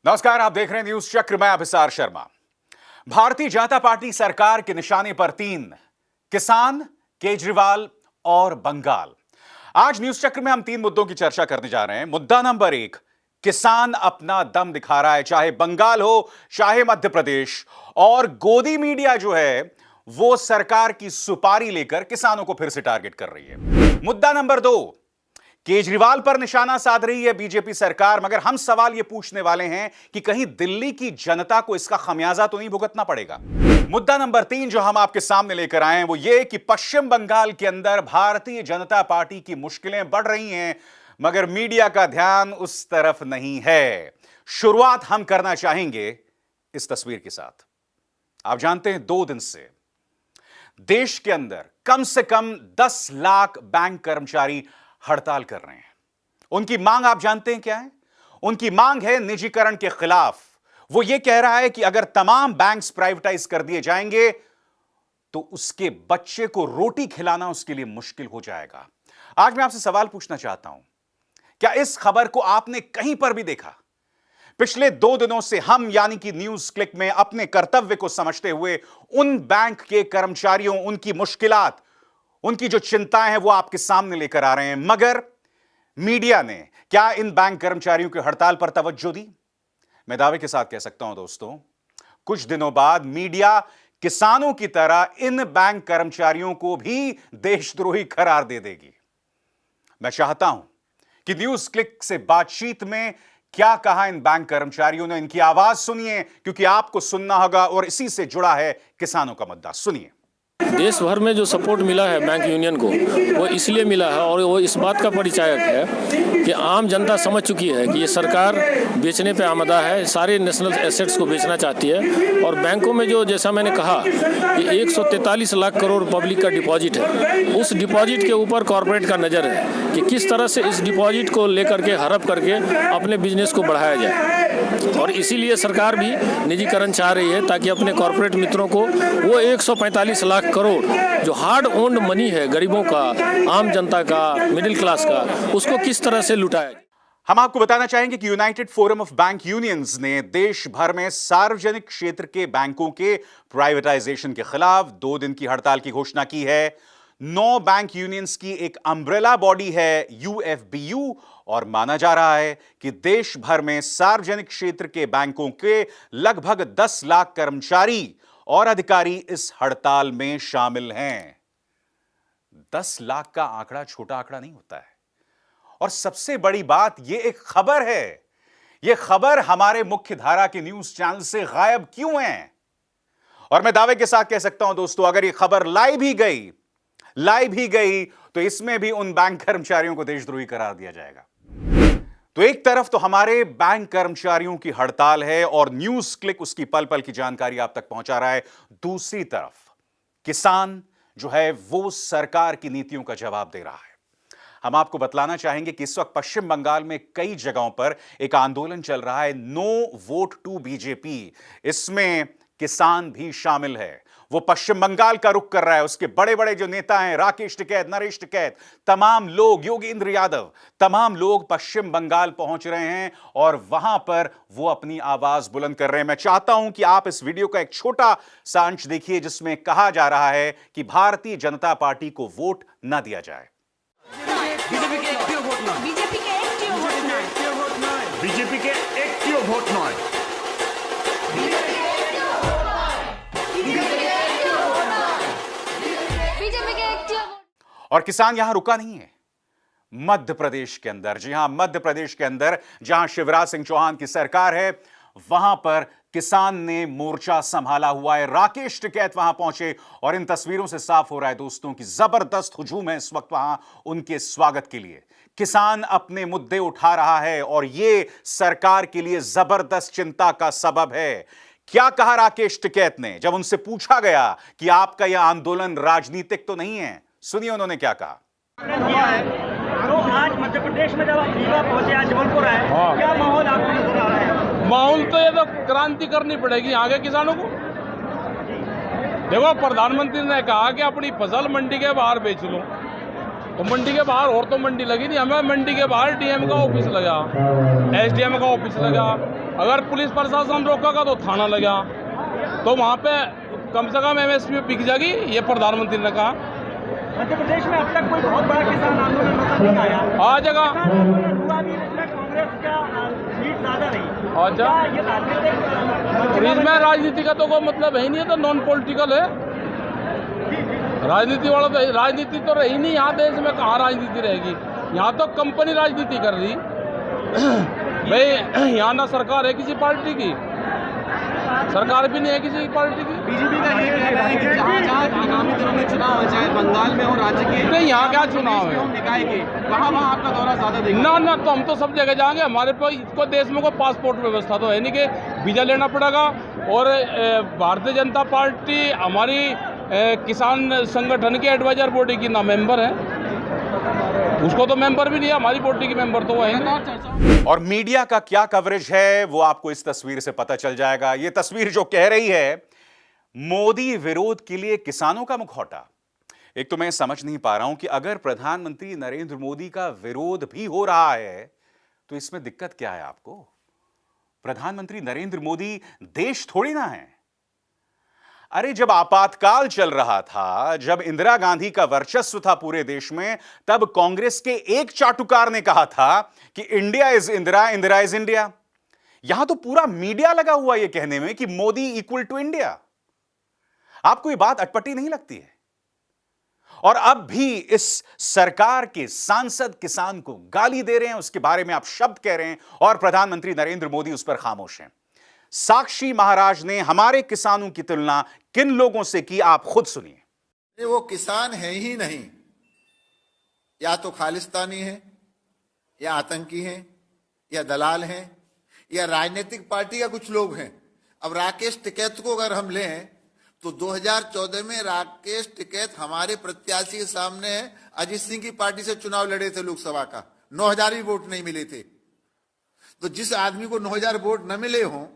नमस्कार, आप देख रहे हैं न्यूज चक्र। मैं अभिसार शर्मा। भारतीय जनता पार्टी सरकार के निशाने पर तीन: किसान, केजरीवाल और बंगाल। आज न्यूज चक्र में हम तीन मुद्दों की चर्चा करने जा रहे हैं। मुद्दा नंबर एक: किसान अपना दम दिखा रहा है, चाहे बंगाल हो चाहे मध्य प्रदेश, और गोदी मीडिया जो है वो सरकार की सुपारी लेकर किसानों को फिर से टारगेट कर रही है। मुद्दा नंबर दो: केजरीवाल पर निशाना साध रही है बीजेपी सरकार, मगर हम सवाल यह पूछने वाले हैं कि कहीं दिल्ली की जनता को इसका खमियाजा तो नहीं भुगतना पड़ेगा। मुद्दा नंबर तीन जो हम आपके सामने लेकर आए हैं वो ये कि पश्चिम बंगाल के अंदर भारतीय जनता पार्टी की मुश्किलें बढ़ रही हैं, मगर मीडिया का ध्यान उस तरफ नहीं है। शुरुआत हम करना चाहेंगे इस तस्वीर के साथ। आप जानते हैं 2 दिन से देश के अंदर कम से कम 10 लाख बैंक कर्मचारी हड़ताल कर रहे हैं। उनकी मांग आप जानते हैं क्या है? उनकी मांग है निजीकरण के खिलाफ। वो ये कह रहा है कि अगर तमाम बैंक्स प्राइवेटाइज कर दिए जाएंगे तो उसके बच्चे को रोटी खिलाना उसके लिए मुश्किल हो जाएगा। आज मैं आपसे सवाल पूछना चाहता हूं, क्या इस खबर को आपने कहीं पर भी देखा? पिछले 2 दिनों से हम यानी कि न्यूज क्लिक में अपने कर्तव्य को समझते हुए उन बैंक के कर्मचारियों, उनकी मुश्किलात, उनकी जो चिंताएं हैं वो आपके सामने लेकर आ रहे हैं, मगर मीडिया ने क्या इन बैंक कर्मचारियों की हड़ताल पर तवज्जो दी? मैं दावे के साथ कह सकता हूं दोस्तों, कुछ दिनों बाद मीडिया किसानों की तरह इन बैंक कर्मचारियों को भी देशद्रोही करार दे देगी। मैं चाहता हूं कि न्यूज क्लिक से बातचीत में क्या कहा इन बैंक कर्मचारियों ने, इनकी आवाज सुनिए, क्योंकि आपको सुनना होगा और इसी से जुड़ा है किसानों का मुद्दा। सुनिए। देश भर में जो सपोर्ट मिला है बैंक यूनियन को, वो इसलिए मिला है और वो इस बात का परिचायक है कि आम जनता समझ चुकी है कि ये सरकार बेचने पे आमदा है, सारे नेशनल एसेट्स को बेचना चाहती है। और बैंकों में जो, जैसा मैंने कहा कि 143 लाख करोड़ पब्लिक का डिपॉजिट है, उस डिपॉजिट के ऊपर कॉरपोरेट का नज़र है कि किस तरह से इस डिपॉजिट को लेकर के हड़प करके अपने बिजनेस को बढ़ाया जाए। और इसीलिए सरकार भी निजीकरण चाह रही है ताकि अपने कॉरपोरेट मित्रों को वो 145 लाख करोड़ जो हार्ड ओन्ड मनी है गरीबों का, आम जनता का, मिडिल क्लास का, उसको किस तरह से लुटाया। हम आपको बताना चाहेंगे कि United forum of bank unions ने देश भर में सार्वजनिक क्षेत्र के बैंकों के प्राइवेटाइजेशन के खिलाफ 2 दिन की हड़ताल की घोषणा की है। 9 बैंक यूनियंस की एक अम्ब्रेला बॉडी है UFBU, और माना जा रहा है कि देश भर में सार्वजनिक क्षेत्र के बैंकों के लगभग 10 लाख कर्मचारी और अधिकारी इस हड़ताल में शामिल हैं। 10 लाख का आंकड़ा छोटा आंकड़ा नहीं होता है। और सबसे बड़ी बात, यह एक खबर है। यह खबर हमारे मुख्य धारा के न्यूज चैनल से गायब क्यों है? और मैं दावे के साथ कह सकता हूं दोस्तों, अगर यह खबर लाइव ही गई तो इसमें भी उन बैंक कर्मचारियों को देशद्रोही करार दिया जाएगा। तो एक तरफ तो हमारे बैंक कर्मचारियों की हड़ताल है और न्यूज क्लिक उसकी पल पल की जानकारी आप तक पहुंचा रहा है, दूसरी तरफ किसान जो है वो सरकार की नीतियों का जवाब दे रहा है। हम आपको बतलाना चाहेंगे कि इस वक्त पश्चिम बंगाल में कई जगहों पर एक आंदोलन चल रहा है, नो वोट टू बीजेपी। इसमें किसान भी शामिल है। वो पश्चिम बंगाल का रुख कर रहा है। उसके बड़े बड़े जो नेता हैं, राकेश टिकैत, नरेश टिकैत, तमाम लोग, योगेंद्र यादव, तमाम लोग पश्चिम बंगाल पहुंच रहे हैं और वहां पर वो अपनी आवाज बुलंद कर रहे हैं। मैं चाहता हूं कि आप इस वीडियो का एक छोटा सा अंश देखिए जिसमें कहा जा रहा है कि भारतीय जनता पार्टी को वोट न दिया जाए। बीजेपी के एक वोट नয়। बीजेपी के एक वोट नয়। और किसान यहां रुका नहीं है। मध्य प्रदेश के अंदर, जी हां, मध्य प्रदेश के अंदर जहां शिवराज सिंह चौहान की सरकार है, वहां पर किसान ने मोर्चा संभाला हुआ है। राकेश टिकैत वहां पहुंचे और इन तस्वीरों से साफ हो रहा है दोस्तों कि जबरदस्त हुजूम है इस वक्त वहां उनके स्वागत के लिए। किसान अपने मुद्दे उठा रहा है और यह सरकार के लिए जबरदस्त चिंता का सबब है। क्या कहा राकेश टिकैत ने जब उनसे पूछा गया कि आपका यह आंदोलन राजनीतिक तो नहीं है? सुनिए उन्होंने क्या कहा। तो आज मध्य प्रदेश में जब आप रीवा पहुंचे, आज जबलपुर आए, क्या माहौल आपको नजर आ रहा है? माहौल तो ये तो क्रांति करनी पड़ेगी आगे किसानों को। देखो, प्रधानमंत्री ने कहा कि अपनी फसल मंडी के बाहर बेच लो, तो मंडी के बाहर और तो मंडी लगी नहीं, हमें मंडी के बाहर डीएम का ऑफिस लगा, एसडीएम का ऑफिस लगा। अगर पुलिस प्रशासन रोकेगा तो थाना लगा, तो वहाँ पे कम से कम एमएसपी बिक जाएगी, ये प्रधानमंत्री ने कहा। मध्य प्रदेश में अब तक कोई बहुत बड़ा किसान आंदोलन मतलब नहीं आया। आ जाएगा। हुआ भी इसमें कांग्रेस का लीड ज्यादा रही। अच्छा, ये राजनीतिक इसमें राजनीति का तो कोई मतलब है ही नहीं, है तो नॉन पॉलिटिकल है। राजनीति वाला तो राजनीति तो रही नहीं यहाँ देश में, कहाँ राजनीति रहेगी? यहाँ तो कंपनी राजनीति कर रही भाई। यहाँ ना सरकार है किसी पार्टी की, सरकार भी नहीं है किसी पार्टी की। बीजेपी का ये कहना है कि जहाँ जहाँ आगामी दिनों में चुनाव हो, चाहे बंगाल में हो, राज्य के नहीं, यहाँ क्या चुनाव है? निकाय के वहाँ आपका दौरा ज्यादा देगा? ना तो हम तो सब जगह जाएंगे। हमारे पास इसको देश में कोई पासपोर्ट व्यवस्था तो है नहीं कि वीजा लेना पड़ेगा। और भारतीय जनता पार्टी हमारी किसान संगठन के एडवाइजर बॉडी की ना मेंबर है, उसको तो मेंबर भी नहीं है, हमारी बॉडी की मेंबर तो वो है। और मीडिया का क्या कवरेज है वो आपको इस तस्वीर से पता चल जाएगा। ये तस्वीर जो कह रही है मोदी विरोध के लिए किसानों का मुखौटा। एक तो मैं समझ नहीं पा रहा हूं कि अगर प्रधानमंत्री नरेंद्र मोदी का विरोध भी हो रहा है तो इसमें दिक्कत क्या है आपको? प्रधानमंत्री नरेंद्र मोदी देश थोड़ी ना है। अरे जब आपातकाल चल रहा था, जब इंदिरा गांधी का वर्चस्व था पूरे देश में, तब कांग्रेस के एक चाटुकार ने कहा था कि India is Indira, Indira is India. यहां तो पूरा मीडिया लगा हुआ यह कहने में कि मोदी इक्वल टू इंडिया। आपको यह बात अटपटी नहीं लगती है? और अब भी इस सरकार के सांसद किसान को गाली दे रहे हैं, उसके बारे में आप शब्द कह रहे हैं और प्रधानमंत्री नरेंद्र मोदी उस पर खामोश हैं। साक्षी महाराज ने हमारे किसानों की तुलना किन लोगों से की, आप खुद सुनिए। वो किसान है ही नहीं, या तो खालिस्तानी है, या आतंकी हैं, या दलाल हैं, या राजनीतिक पार्टी का कुछ लोग हैं। अब राकेश टिकैत को अगर हम लें तो 2014 में राकेश टिकैत हमारे प्रत्याशी के सामने अजीत सिंह की पार्टी से चुनाव लड़े थे लोकसभा का, 9000 भी वोट नहीं मिले थे। तो जिस आदमी को 9000 वोट न मिले हों,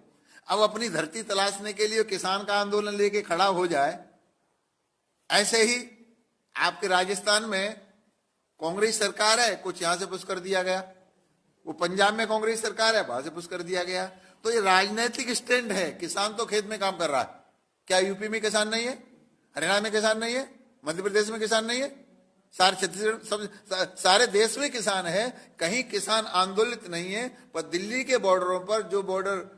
अब अपनी धरती तलाशने के लिए किसान का आंदोलन लेके खड़ा हो जाए। ऐसे ही आपके राजस्थान में कांग्रेस सरकार है, कुछ यहां से पुश कर दिया गया। वो पंजाब में कांग्रेस सरकार है, वहां से पुश कर दिया गया। तो ये राजनीतिक स्टैंड है। किसान तो खेत में काम कर रहा है। क्या यूपी में किसान नहीं है? हरियाणा में किसान नहीं है? मध्य प्रदेश में किसान नहीं है? सारे छत्तीसगढ़, सब सारे देश में किसान है। कहीं किसान आंदोलित नहीं है। पर दिल्ली के बॉर्डरों पर, जो बॉर्डर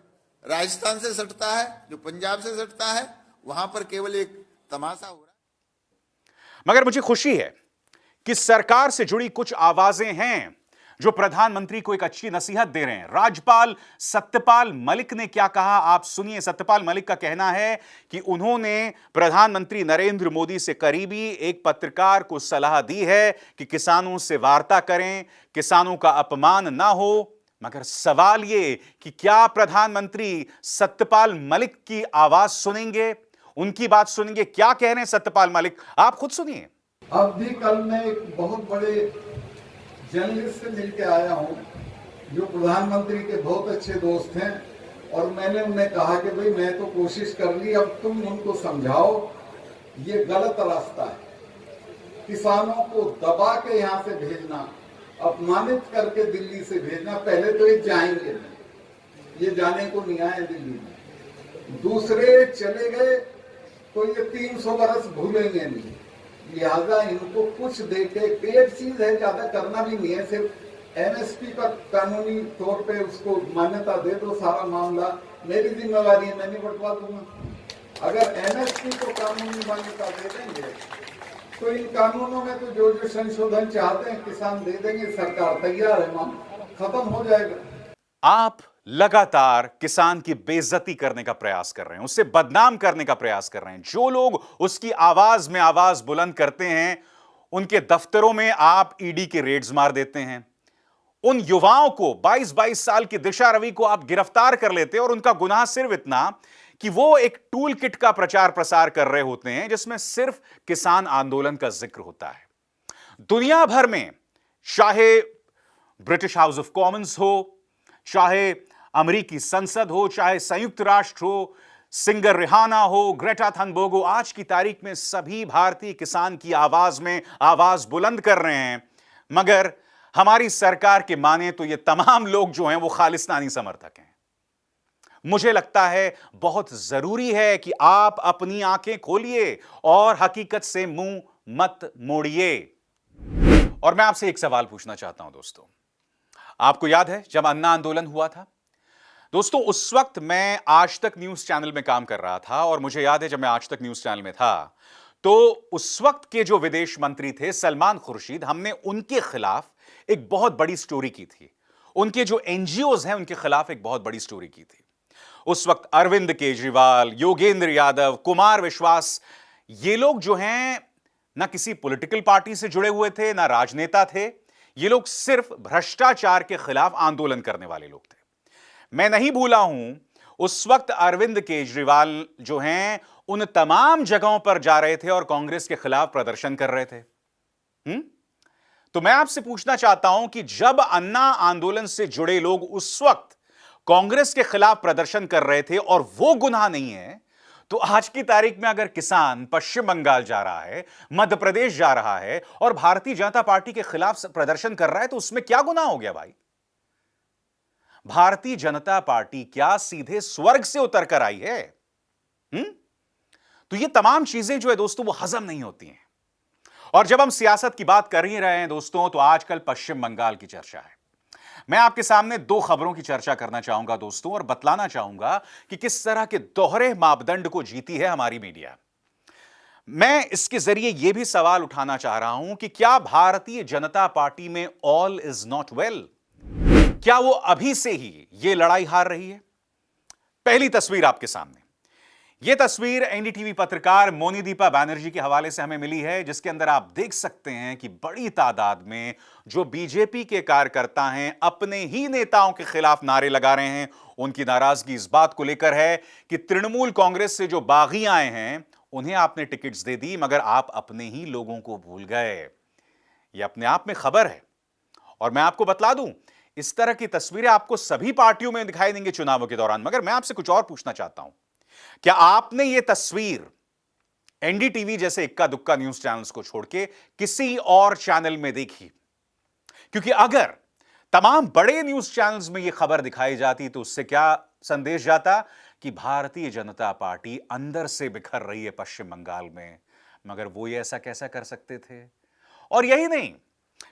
राजस्थान से सटता है, जो पंजाब से सटता है, वहां पर केवल एक तमाशा हो रहा है। मगर मुझे खुशी है कि सरकार से जुड़ी कुछ आवाजें हैं जो प्रधानमंत्री को एक अच्छी नसीहत दे रहे हैं। राज्यपाल सत्यपाल मलिक ने क्या कहा, आप सुनिए। सत्यपाल मलिक का कहना है कि उन्होंने प्रधानमंत्री नरेंद्र मोदी से करीबी एक पत्रकार को सलाह दी है कि किसानों से वार्ता करें, किसानों का अपमान ना हो। मगर सवाल यह कि क्या प्रधानमंत्री सत्यपाल मलिक की आवाज सुनेंगे, उनकी बात सुनेंगे? क्या कह रहे हैं सत्यपाल मलिक, आप खुद सुनिए। अब भी कल मैं एक बहुत बड़े जर्नलिस्ट से मिलके आया हूं जो प्रधानमंत्री के बहुत अच्छे दोस्त हैं, और मैंने उन्हें कहा कि भाई मैं तो कोशिश कर ली, अब तुम उनको समझाओ ये गलत रास्ता है। किसानों को दबा के यहाँ से भेजना, अपमानित करके दिल्ली से भेजना, पहले तो ये जाएंगे नहीं, ये जाने को नहीं आए दिल्ली में। दूसरे चले गए तो ये 300 बरस भूलेंगे नहीं। लिहाजा इनको कुछ देके, एक चीज है, ज्यादा करना भी नहीं है, सिर्फ एमएसपी का कानूनी तौर पे उसको मान्यता दे दो, सारा मामला मेरी जिम्मेवारी है, मैं नहीं बंटवा दूंगा। अगर एमएसपी को कानूनी मान्यता दे देंगे तो इन कानूनों में तो जो जो संशोधन चाहते हैं किसान दे देंगे, सरकार तैयार है, मामला खत्म हो जाएगा। आप लगातार किसान की बेइज्जती करने का प्रयास कर रहे हैं, उससे बदनाम करने का प्रयास कर रहे हैं। जो लोग उसकी आवाज में आवाज बुलंद करते हैं, उनके दफ्तरों में आप ईडी के रेड्स मार देते हैं। उन युवाओं को, 22-22 साल की दिशा रवि को आप गिरफ्तार कर लेते हैं, और उनका गुनाह सिर्फ इतना कि वो एक टूल किट का प्रचार प्रसार कर रहे होते हैं जिसमें सिर्फ किसान आंदोलन का जिक्र होता है। दुनिया भर में, चाहे ब्रिटिश हाउस ऑफ कॉमन्स हो, चाहे अमेरिकी संसद हो, चाहे संयुक्त राष्ट्र हो, सिंगर रिहाना हो, ग्रेटा थनबर्ग हो, आज की तारीख में सभी भारतीय किसान की आवाज में आवाज बुलंद कर रहे हैं। मगर हमारी सरकार के माने तो ये तमाम लोग जो हैं वो खालिस्तानी समर्थक हैं। मुझे लगता है बहुत जरूरी है कि आप अपनी आंखें खोलिए और हकीकत से मुंह मत मोड़िए। और मैं आपसे एक सवाल पूछना चाहता हूं दोस्तों, आपको याद है जब अन्ना आंदोलन हुआ था दोस्तों, उस वक्त मैं आज तक न्यूज चैनल में काम कर रहा था और मुझे याद है जब मैं आज तक न्यूज चैनल में था तो उस वक्त के जो विदेश मंत्री थे सलमान खुर्शीद, हमने उनके खिलाफ एक बहुत बड़ी स्टोरी की थी। उनके जो एनजीओज हैं उनके खिलाफ एक बहुत बड़ी स्टोरी की थी। उस वक्त अरविंद केजरीवाल, योगेंद्र यादव, कुमार विश्वास, ये लोग जो हैं ना किसी पॉलिटिकल पार्टी से जुड़े हुए थे, ना राजनेता थे। ये लोग सिर्फ भ्रष्टाचार के खिलाफ आंदोलन करने वाले लोग थे। मैं नहीं भूला हूं उस वक्त अरविंद केजरीवाल जो हैं उन तमाम जगहों पर जा रहे थे और कांग्रेस के खिलाफ प्रदर्शन कर रहे थे। तो मैं आपसे पूछना चाहता हूं कि जब अन्ना आंदोलन से जुड़े लोग उस वक्त कांग्रेस के खिलाफ प्रदर्शन कर रहे थे और वो गुनाह नहीं है, तो आज की तारीख में अगर किसान पश्चिम बंगाल जा रहा है, मध्य प्रदेश जा रहा है और भारतीय जनता पार्टी के खिलाफ प्रदर्शन कर रहा है, तो उसमें क्या गुनाह हो गया भाई? भारतीय जनता पार्टी क्या सीधे स्वर्ग से उतर कर आई है? तो ये तमाम चीजें जो है दोस्तों वो हजम नहीं होती हैं। और जब हम सियासत की बात कर ही रहे हैं दोस्तों, तो आजकल पश्चिम बंगाल की चर्चा है। मैं आपके सामने दो खबरों की चर्चा करना चाहूंगा दोस्तों और बतलाना चाहूंगा कि किस तरह के दोहरे मापदंड को जीती है हमारी मीडिया। मैं इसके जरिए यह भी सवाल उठाना चाह रहा हूं कि क्या भारतीय जनता पार्टी में ऑल इज नॉट वेल? क्या वो अभी से ही ये लड़ाई हार रही है? पहली तस्वीर आपके सामने, यह तस्वीर एनडीटीवी पत्रकार मोनीदीपा बैनर्जी के हवाले से हमें मिली है, जिसके अंदर आप देख सकते हैं कि बड़ी तादाद में जो बीजेपी के कार्यकर्ता हैं अपने ही नेताओं के खिलाफ नारे लगा रहे हैं। उनकी नाराजगी इस बात को लेकर है कि तृणमूल कांग्रेस से जो बागी आए हैं उन्हें आपने टिकट्स दे दी, मगर आप अपने ही लोगों को भूल गए। यह अपने आप में खबर है। और मैं आपको बतला दूं, इस तरह की तस्वीरें आपको सभी पार्टियों में दिखाई देंगी चुनावों के दौरान। मगर मैं आपसे कुछ और पूछना चाहता हूं, क्या आपने यह तस्वीर एनडीटीवी जैसे इक्का दुक्का न्यूज चैनल्स को छोड़ के किसी और चैनल में देखी? क्योंकि अगर तमाम बड़े न्यूज चैनल्स में यह खबर दिखाई जाती तो उससे क्या संदेश जाता कि भारतीय जनता पार्टी अंदर से बिखर रही है पश्चिम बंगाल में। मगर वो ये ऐसा कैसा कर सकते थे? और यही नहीं,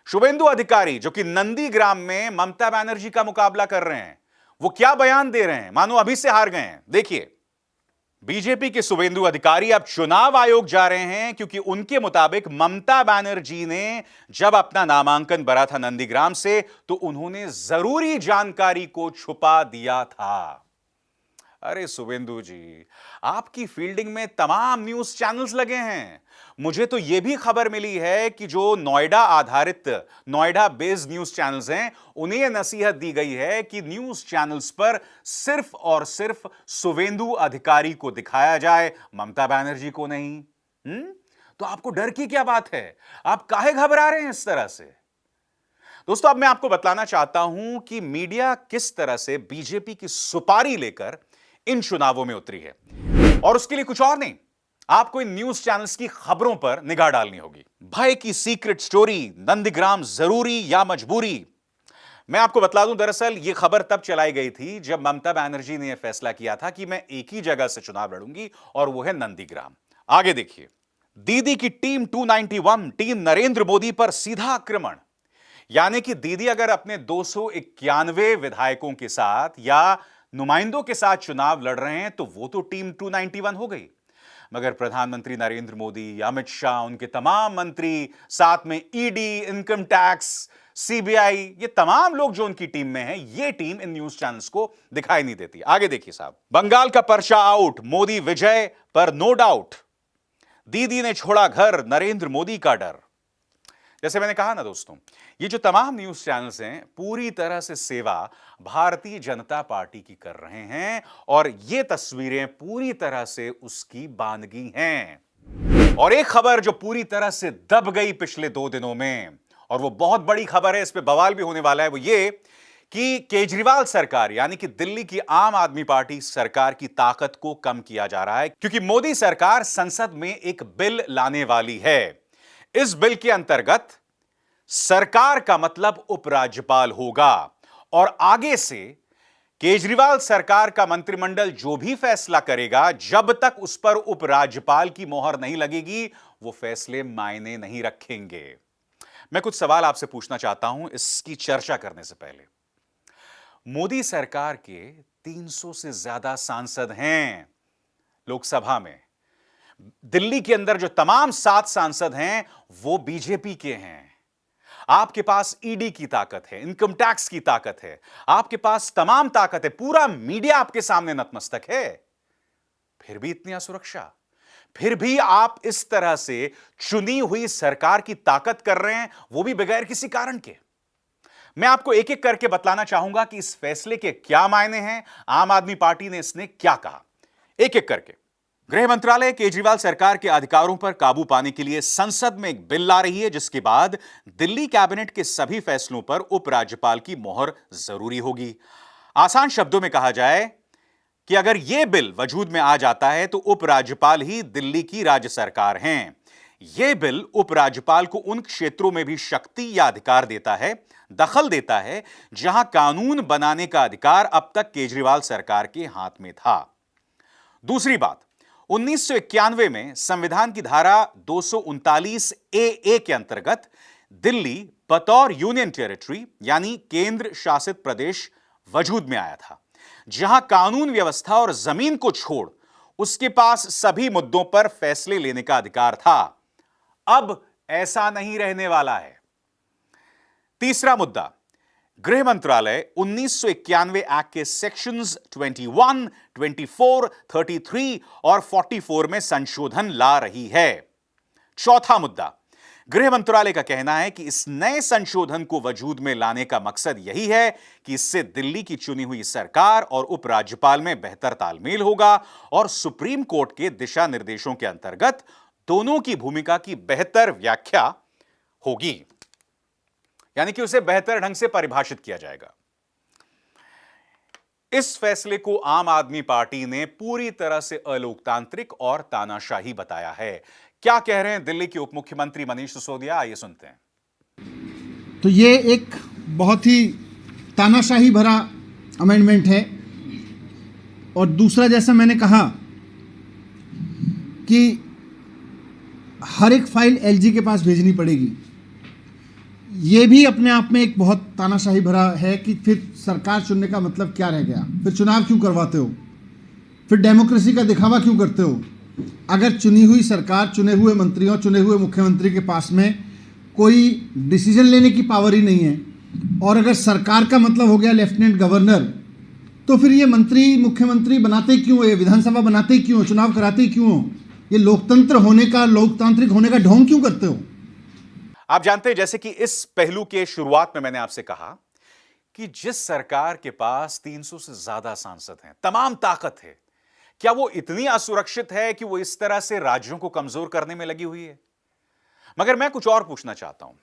शुभेंदु अधिकारी जो कि नंदीग्राम में ममता बनर्जी का मुकाबला कर रहे हैं, वो क्या बयान दे रहे हैं मानो अभी से हार गए हैं। देखिए, बीजेपी के शुभेंदु अधिकारी अब चुनाव आयोग जा रहे हैं क्योंकि उनके मुताबिक ममता बनर्जी ने जब अपना नामांकन भरा था नंदीग्राम से तो उन्होंने जरूरी जानकारी को छुपा दिया था। अरे शुभेंदु जी, आपकी फील्डिंग में तमाम न्यूज चैनल्स लगे हैं। मुझे तो यह भी खबर मिली है कि जो नोएडा आधारित, नोएडा बेस्ड न्यूज चैनल्स हैं, उन्हें यह नसीहत दी गई है कि न्यूज चैनल्स पर सिर्फ और सिर्फ शुभेंदु अधिकारी को दिखाया जाए, ममता बनर्जी को नहीं। तो आपको डर की क्या बात है? आप काहे घबरा रहे हैं इस तरह से? दोस्तों, अब मैं आपको बतलाना चाहता हूं कि मीडिया किस तरह से बीजेपी की सुपारी लेकर इन चुनावों में उतरी है। और उसके लिए कुछ और नहीं, आपको इन न्यूज चैनल्स की खबरों पर निगाह डालनी होगी। भय की सीक्रेट स्टोरी, नंदीग्राम जरूरी या मजबूरी? मैं आपको बतला दूं, दरअसल यह खबर तब चलाई गई थी जब ममता बनर्जी ने यह फैसला किया था कि मैं एक ही जगह से चुनाव लड़ूंगी और वो है नंदीग्राम। आगे देखिए, दीदी की टीम 291 टीम नरेंद्र मोदी पर सीधा आक्रमण। यानी कि दीदी अगर अपने 291 विधायकों के साथ या नुमाइंदों के साथ चुनाव लड़ रहे हैं तो वो तो टीम 291 हो गई। मगर प्रधानमंत्री नरेंद्र मोदी, अमित शाह, उनके तमाम मंत्री, साथ में ईडी, इनकम टैक्स, सीबीआई, ये तमाम लोग जो उनकी टीम में हैं, ये टीम इन न्यूज चैनल्स को दिखाई नहीं देती। आगे देखिए साहब, बंगाल का पर्चा आउट, मोदी विजय पर नो डाउट। दीदी ने छोड़ा घर, नरेंद्र मोदी का डर। जैसे मैंने कहा ना दोस्तों, ये जो तमाम न्यूज चैनल्स हैं पूरी तरह से सेवा भारतीय जनता पार्टी की कर रहे हैं और ये तस्वीरें पूरी तरह से उसकी बानगी हैं। और एक खबर जो पूरी तरह से दब गई पिछले 2 दिनों में, और वो बहुत बड़ी खबर है, इस पे बवाल भी होने वाला है, वो ये कि केजरीवाल सरकार यानी कि दिल्ली की आम आदमी पार्टी सरकार की ताकत को कम किया जा रहा है, क्योंकि मोदी सरकार संसद में एक बिल लाने वाली है। इस बिल के अंतर्गत सरकार का मतलब उपराज्यपाल होगा और आगे से केजरीवाल सरकार का मंत्रिमंडल जो भी फैसला करेगा, जब तक उस पर उपराज्यपाल की मोहर नहीं लगेगी, वो फैसले मायने नहीं रखेंगे। मैं कुछ सवाल आपसे पूछना चाहता हूं इसकी चर्चा करने से पहले। मोदी सरकार के 300 से ज्यादा सांसद हैं लोकसभा में। दिल्ली के अंदर जो तमाम 7 सांसद हैं वो बीजेपी के हैं। आपके पास ईडी की ताकत है, इनकम टैक्स की ताकत है, आपके पास तमाम ताकत है, पूरा मीडिया आपके सामने नतमस्तक है। फिर भी इतनी असुरक्षा, फिर भी आप इस तरह से चुनी हुई सरकार की ताकत कर रहे हैं, वो भी बगैर किसी कारण के। मैं आपको एक एक करके बतलाना चाहूंगा कि इस फैसले के क्या मायने हैं, आम आदमी पार्टी ने इसने क्या कहा। एक एक करके। गृह मंत्रालय केजरीवाल सरकार के अधिकारों पर काबू पाने के लिए संसद में एक बिल ला रही है, जिसके बाद दिल्ली कैबिनेट के सभी फैसलों पर उपराज्यपाल की मोहर जरूरी होगी। आसान शब्दों में कहा जाए कि अगर यह बिल वजूद में आ जाता है तो उपराज्यपाल ही दिल्ली की राज्य सरकार हैं। यह बिल उपराज्यपाल को उन क्षेत्रों में भी शक्ति या अधिकार देता है, दखल देता है, जहां कानून बनाने का अधिकार अब तक केजरीवाल सरकार के हाथ में था। दूसरी बात, 1991 में संविधान की धारा 239 ए के अंतर्गत दिल्ली बतौर यूनियन टेरिटरी यानी केंद्र शासित प्रदेश वजूद में आया था, जहां कानून व्यवस्था और जमीन को छोड़ उसके पास सभी मुद्दों पर फैसले लेने का अधिकार था। अब ऐसा नहीं रहने वाला है। तीसरा मुद्दा, गृह मंत्रालय 1991 एक्ट के सेक्शंस 21, 24, 33 और 44 में संशोधन ला रही है। चौथा मुद्दा, गृह मंत्रालय का कहना है कि इस नए संशोधन को वजूद में लाने का मकसद यही है कि इससे दिल्ली की चुनी हुई सरकार और उपराज्यपाल में बेहतर तालमेल होगा और सुप्रीम कोर्ट के दिशा निर्देशों के अंतर्गत दोनों की भूमिका की बेहतर व्याख्या होगी, यानी कि उसे बेहतर ढंग से परिभाषित किया जाएगा। इस फैसले को आम आदमी पार्टी ने पूरी तरह से अलोकतांत्रिक और तानाशाही बताया है। क्या कह रहे हैं दिल्ली के उप मुख्यमंत्री मनीष सिसोदिया, आइए सुनते हैं। तो ये एक बहुत ही तानाशाही भरा अमेंडमेंट है। और दूसरा, जैसा मैंने कहा कि हर एक फाइल एलजी के पास भेजनी पड़ेगी, ये भी अपने आप में एक बहुत तानाशाही भरा है कि फिर सरकार चुनने का मतलब क्या रह गया? फिर चुनाव क्यों करवाते हो? फिर डेमोक्रेसी का दिखावा क्यों करते हो? अगर चुनी हुई सरकार, चुने हुए मंत्रियों, चुने हुए मुख्यमंत्री के पास में कोई डिसीजन लेने की पावर ही नहीं है और अगर सरकार का मतलब हो गया लेफ्टिनेंट गवर्नर, तो फिर ये मंत्री मुख्यमंत्री बनाते क्यों हो? ये विधानसभा बनाते क्यों हो? चुनाव कराते क्यों हो? ये लोकतंत्र होने का, लोकतांत्रिक होने का ढोंग क्यों करते हो? आप जानते हैं, जैसे कि इस पहलू के शुरुआत में मैंने आपसे कहा कि जिस सरकार के पास 300 से ज्यादा सांसद हैं, तमाम ताकत है, क्या वो इतनी असुरक्षित है कि वो इस तरह से राज्यों को कमजोर करने में लगी हुई है? मगर मैं कुछ और पूछना चाहता हूं।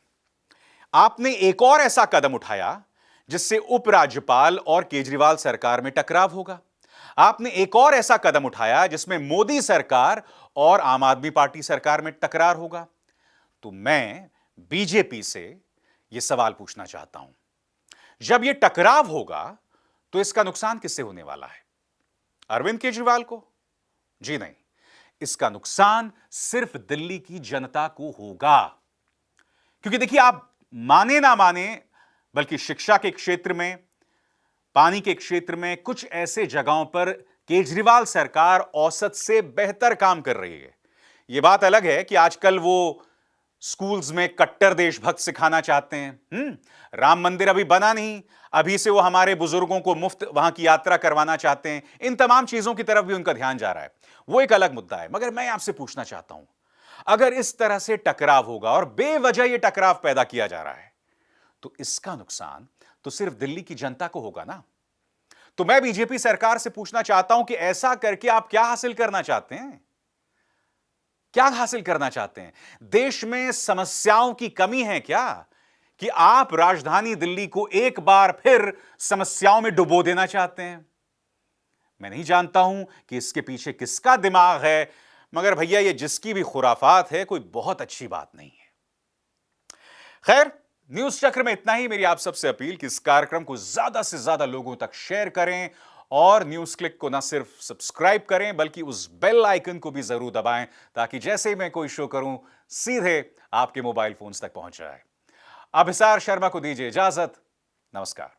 आपने एक और ऐसा कदम उठाया जिससे उपराज्यपाल और केजरीवाल सरकार में टकराव होगा। आपने एक और ऐसा कदम उठाया जिसमें मोदी सरकार और आम आदमी पार्टी सरकार में टकरार होगा। तो मैं बीजेपी से यह सवाल पूछना चाहता हूं, जब यह टकराव होगा तो इसका नुकसान किससे होने वाला है? अरविंद केजरीवाल को? जी नहीं, इसका नुकसान सिर्फ दिल्ली की जनता को होगा। क्योंकि देखिए, आप माने ना माने, बल्कि शिक्षा के क्षेत्र में, पानी के क्षेत्र में, कुछ ऐसे जगहों पर केजरीवाल सरकार औसत से बेहतर काम कर रही है। यह बात अलग है कि आजकल वो स्कूल्स में कट्टर देशभक्त सिखाना चाहते हैं। राम मंदिर अभी बना नहीं, अभी से वो हमारे बुजुर्गों को मुफ्त वहां की यात्रा करवाना चाहते हैं। इन तमाम चीजों की तरफ भी उनका ध्यान जा रहा है, वो एक अलग मुद्दा है। मगर मैं आपसे पूछना चाहता हूं, अगर इस तरह से टकराव होगा और बेवजह यह टकराव पैदा किया जा रहा है, तो इसका नुकसान तो सिर्फ दिल्ली की जनता को होगा ना। तो मैं बीजेपी सरकार से पूछना चाहता हूं कि ऐसा करके आप क्या हासिल करना चाहते हैं? क्या हासिल करना चाहते हैं? देश में समस्याओं की कमी है क्या? कि आप राजधानी दिल्ली को एक बार फिर समस्याओं में डुबो देना चाहते हैं? मैं नहीं जानता हूं कि इसके पीछे किसका दिमाग है, मगर भैया ये जिसकी भी खुराफात है, कोई बहुत अच्छी बात नहीं है। खैर, न्यूज चक्र में इतना ही। मेरी आप सबसे अपील कि इस कार्यक्रम को ज्यादा से ज्यादा लोगों तक शेयर करें और न्यूज क्लिक को ना सिर्फ सब्सक्राइब करें बल्कि उस बेल आइकन को भी जरूर दबाएं, ताकि जैसे ही मैं कोई शो करूं सीधे आपके मोबाइल फोन्स तक पहुंच जाए। अब हिसार शर्मा को दीजिए इजाजत। नमस्कार।